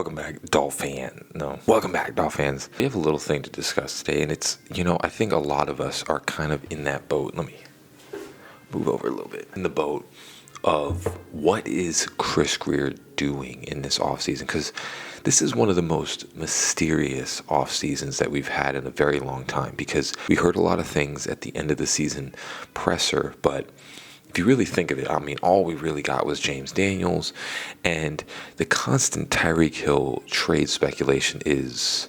Welcome back, welcome back, Dolphins. We have a little thing to discuss today, and it's, I think a lot of us are kind of in that boat. Let me move over a little bit. In the boat of what is Chris Grier doing in this offseason? Because this is one of the most mysterious off seasons that we've had in a very long time, because we heard a lot of things at the end of the season presser, but if you really think of it, I mean, all we really got was James Daniels, and the constant Tyreek Hill trade speculation it's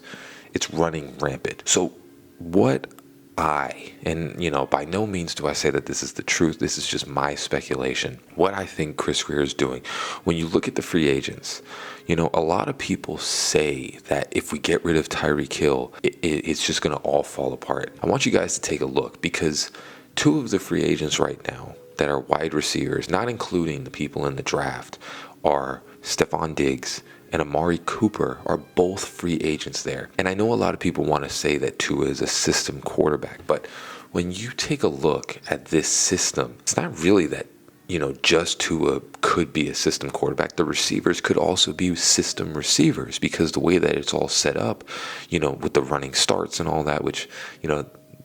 running rampant. So by no means do I say that this is the truth. This is just my speculation. What I think Chris Grier is doing, when you look at the free agents, a lot of people say that if we get rid of Tyreek Hill, it's just going to all fall apart. I want you guys to take a look, because two of the free agents right now that are wide receivers, not including the people in the draft, are Stephon Diggs and Amari Cooper, are both free agents there. And I know a lot of people want to say that Tua is a system quarterback, but when you take a look at this system, it's not really that, just Tua could be a system quarterback. The receivers could also be system receivers, because the way that it's all set up, with the running starts and all that, which,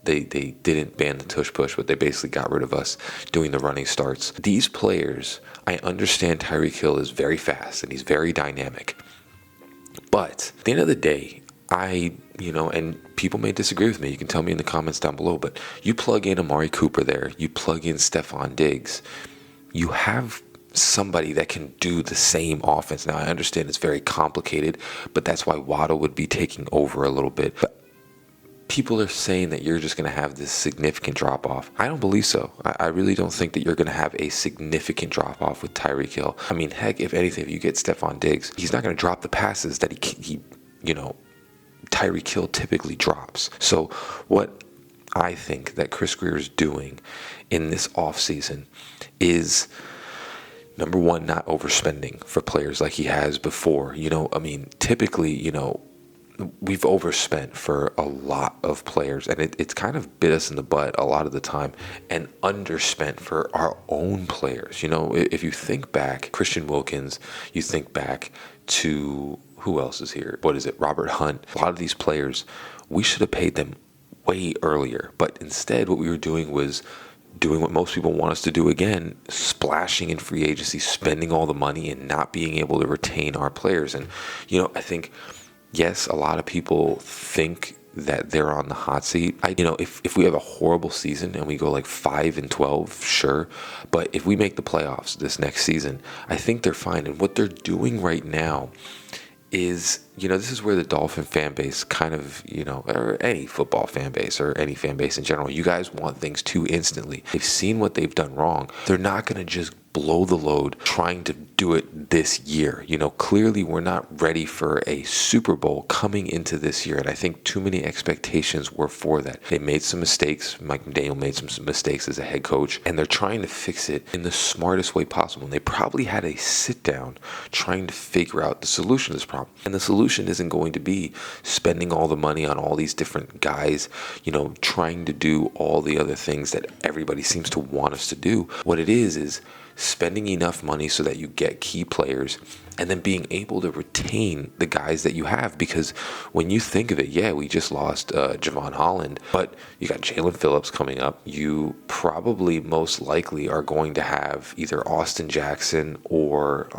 they didn't ban the tush push, but they basically got rid of us doing the running starts. These players, I understand Tyreek Hill is very fast and he's very dynamic. But at the end of the day, and people may disagree with me. You can tell me in the comments down below, but you plug in Amari Cooper there, you plug in Stephon Diggs, you have somebody that can do the same offense. Now, I understand it's very complicated, but that's why Waddle would be taking over a little bit. But people are saying that you're just going to have this significant drop-off. I don't believe so. I really don't think that you're going to have a significant drop-off with Tyreek Hill. I mean, heck, if anything, if you get Stephon Diggs, he's not going to drop the passes that Tyreek Hill typically drops. So what I think that Chris Grier is doing in this offseason is, number one, not overspending for players like he has before. Typically, we've overspent for a lot of players, and it's kind of bit us in the butt a lot of the time, and underspent for our own players. If you think back, Christian Wilkins, you think back to, who else is here? Robert Hunt. A lot of these players, we should have paid them way earlier, but instead what we were doing was doing what most people want us to do again, splashing in free agency, spending all the money and not being able to retain our players. And, I think, yes, a lot of people think that they're on the hot seat. If we have a horrible season and we go like 5-12, sure. But if we make the playoffs this next season, I think they're fine. And what they're doing right now is, this is where the Dolphin fan base kind of, or any football fan base or any fan base in general, you guys want things too instantly. They've seen what they've done wrong. They're not going to just blow the load trying to do it this year. Clearly we're not ready for a Super Bowl coming into this year, and I think too many expectations were for that. They made some mistakes. Mike McDaniel made some mistakes as a head coach, and they're trying to fix it in the smartest way possible. And they probably had a sit down trying to figure out the solution to this problem. And the solution isn't going to be spending all the money on all these different guys, trying to do all the other things that everybody seems to want us to do. What it is spending enough money so that you get key players, and then being able to retain the guys that you have. Because when you think of it, yeah, we just lost Javon Holland, but you got Jalen Phillips coming up. You probably most likely are going to have either Austin Jackson or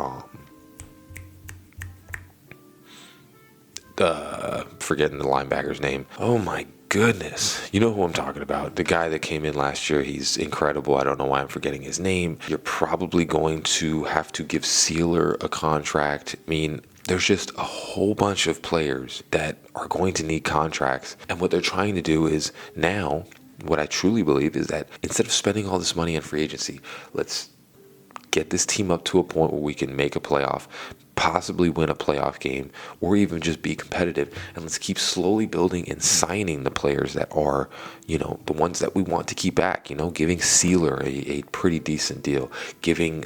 forgetting the linebacker's name. Oh my goodness. You know who I'm talking about. The guy that came in last year, he's incredible. I don't know why I'm forgetting his name. You're probably going to have to give Sealer a contract. I mean, there's just a whole bunch of players that are going to need contracts. And what they're trying to do is now, what I truly believe is that instead of spending all this money on free agency, let's get this team up to a point where we can make a playoff, possibly win a playoff game, or even just be competitive. And let's keep slowly building and signing the players that are, the ones that we want to keep back, giving Sealer a pretty decent deal, giving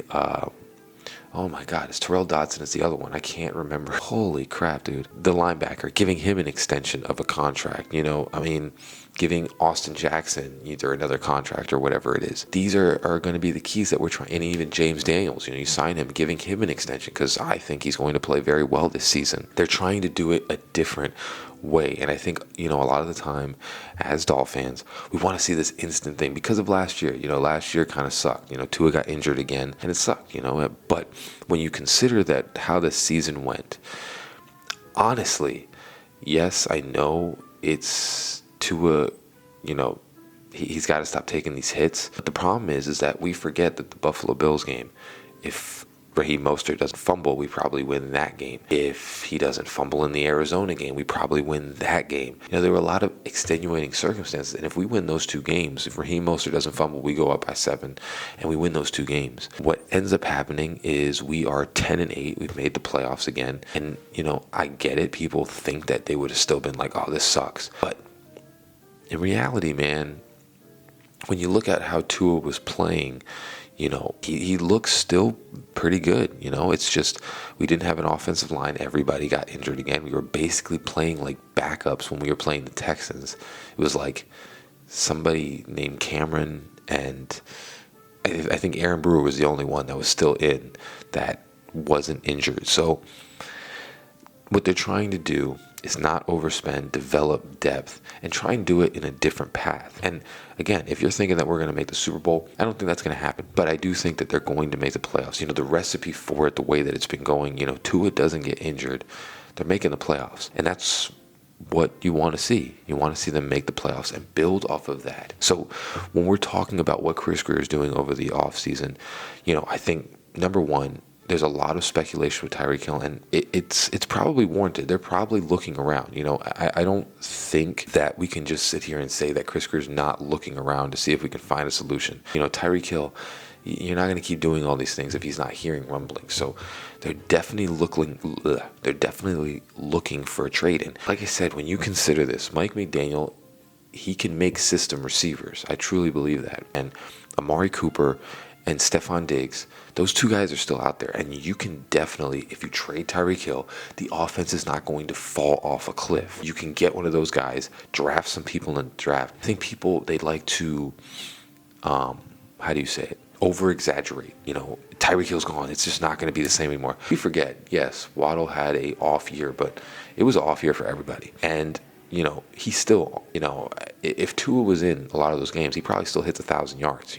Oh my God, it's Terrell Dodson is the other one. I can't remember. Holy crap, dude. The linebacker, giving him an extension of a contract, I mean, giving Austin Jackson either another contract or whatever it is. These are going to be the keys that we're trying. And even James Daniels, you sign him, giving him an extension because I think he's going to play very well this season. They're trying to do it a different way. And I think, a lot of the time as Dolphins fans, we want to see this instant thing because of last year. Last year kind of sucked. Tua got injured again and it sucked, But when you consider that how the season went, honestly, yes, I know it's Tua, he's got to stop taking these hits. But the problem is that we forget that the Buffalo Bills game, if Raheem Mostert doesn't fumble, we probably win that game. If he doesn't fumble in the Arizona game, we probably win that game. There were a lot of extenuating circumstances, and if we win those two games, if Raheem Mostert doesn't fumble, we go up by 7, and we win those two games. What ends up happening is we are 10-8. We've made the playoffs again, and I get it. People think that they would have still been like, "Oh, this sucks," but in reality, man, when you look at how Tua was playing, he looks still pretty good. It's just we didn't have an offensive line. Everybody got injured again. We were basically playing like backups when we were playing the Texans. It was like somebody named Cameron, and I think Aaron Brewer was the only one that was still in that wasn't injured. So what they're trying to do is not overspend, develop depth, and try and do it in a different path. And again, if you're thinking that we're going to make the Super Bowl, I don't think that's going to happen. But I do think that they're going to make the playoffs. The recipe for it, the way that it's been going, Tua doesn't get injured. They're making the playoffs. And that's what you want to see. You want to see them make the playoffs and build off of that. So when we're talking about what Chris Grier is doing over the offseason, I think, number one, there's a lot of speculation with Tyreek Hill, and it's probably warranted. They're probably looking around. I don't think that we can just sit here and say that Chris Grier's not looking around to see if we can find a solution. Tyreek Hill, you're not going to keep doing all these things if he's not hearing rumbling. So they're definitely looking for a trade. And like I said, when you consider this, Mike McDaniel, he can make system receivers. I truly believe that. And Amari Cooper and Stephon Diggs, those two guys are still out there. And you can definitely, if you trade Tyreek Hill, the offense is not going to fall off a cliff. You can get one of those guys, draft some people in the draft. I think people, they like to, over-exaggerate. Tyreek Hill's gone. It's just not going to be the same anymore. We forget, yes, Waddle had a off year, but it was an off year for everybody. And he still, if Tua was in a lot of those games, he probably still hits 1,000 yards.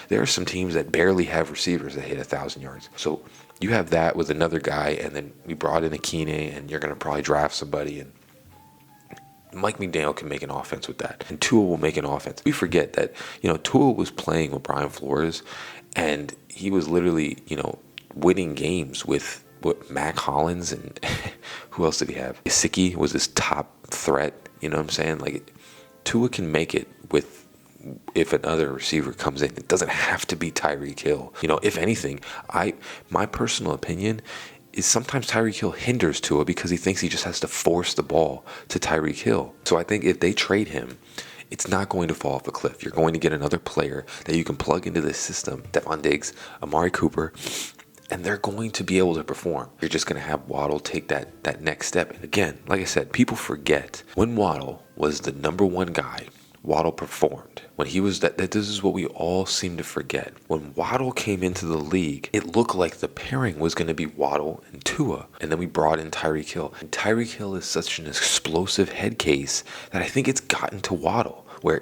There are some teams that barely have receivers that hit 1,000 yards. So you have that with another guy, and then we brought in Akine, and you're going to probably draft somebody, and Mike McDaniel can make an offense with that, and Tua will make an offense. We forget that, Tua was playing with Brian Flores, and he was literally, winning games with Mac Hollins, and who else did he have? Gesicki was his top threat. You know what I'm saying? Like, Tua can make it with, if another receiver comes in. It doesn't have to be Tyreek Hill. If anything, my personal opinion is sometimes Tyreek Hill hinders Tua because he thinks he just has to force the ball to Tyreek Hill. So I think if they trade him, it's not going to fall off a cliff. You're going to get another player that you can plug into this system, Stephon Diggs, Amari Cooper, and they're going to be able to perform. You're just going to have Waddle take that next step. And again, like I said, people forget when Waddle was the number one guy, Waddle performed. When he was that this is what we all seem to forget. When Waddle came into the league, it looked like the pairing was going to be Waddle and Tua. And then we brought in Tyreek Hill. And Tyreek Hill is such an explosive head case that I think it's gotten to Waddle, where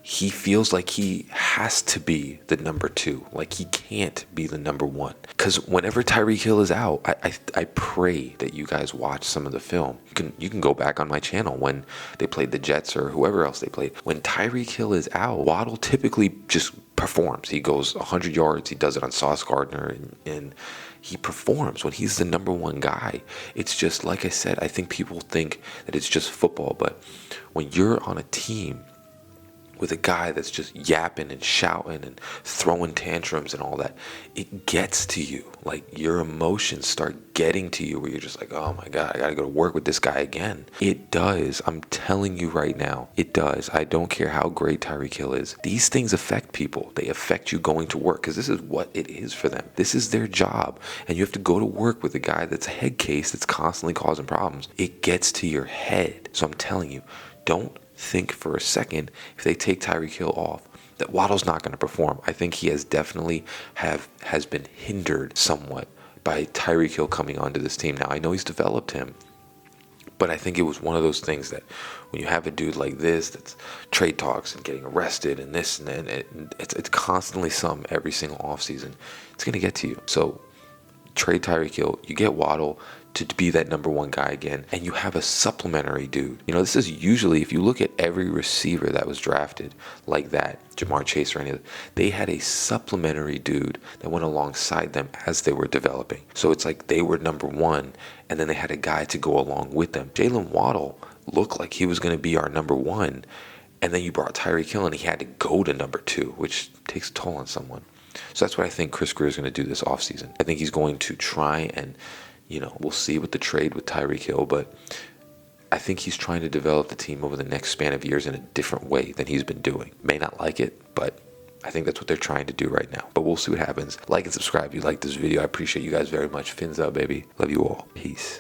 he feels like he has to be the number 2. Like he can't be the number 1. Because whenever Tyreek Hill is out, I pray that you guys watch some of the film. You can go back on my channel when they played the Jets or whoever else they played. When Tyreek Hill is out, Waddle typically just performs. He goes 100 yards. He does it on Sauce Gardner, and he performs when he's the number 1 guy. It's just, like I said, I think people think that it's just football. But when you're on a team with a guy that's just yapping and shouting and throwing tantrums and all that, it gets to you. Like, your emotions start getting to you where you're just like, oh my God, I gotta go to work with this guy again. It does. I'm telling you right now, it does. I don't care how great Tyreek Hill is. These things affect people. They affect you going to work because this is what it is for them. This is their job. And you have to go to work with a guy that's a head case that's constantly causing problems. It gets to your head. So I'm telling you, don't think for a second if they take Tyreek Hill off that Waddle's not going to perform. I think he has definitely has been hindered somewhat by Tyreek Hill coming onto this team. Now, I know he's developed him, but I think it was one of those things that when you have a dude like this that's trade talks and getting arrested and this and then, it's constantly some every single offseason, it's going to get to you. So trade Tyreek Hill, you get Waddle to be that number one guy again, and you have a supplementary dude. You know, this is usually, if you look at every receiver that was drafted like that, Jamar Chase or any of them, they had a supplementary dude that went alongside them as they were developing. So it's like they were number one, and then they had a guy to go along with them. Jalen Waddle looked like he was going to be our number one, and then you brought Tyreek Hill, and he had to go to number two, which takes a toll on someone. So that's what I think Chris Grier is going to do this offseason. I think he's going to try and, we'll see with the trade with Tyreek Hill, but I think he's trying to develop the team over the next span of years in a different way than he's been doing. May not like it, but I think that's what they're trying to do right now. But we'll see what happens. Like and subscribe if you like this video. I appreciate you guys very much. Fins up, baby. Love you all. Peace.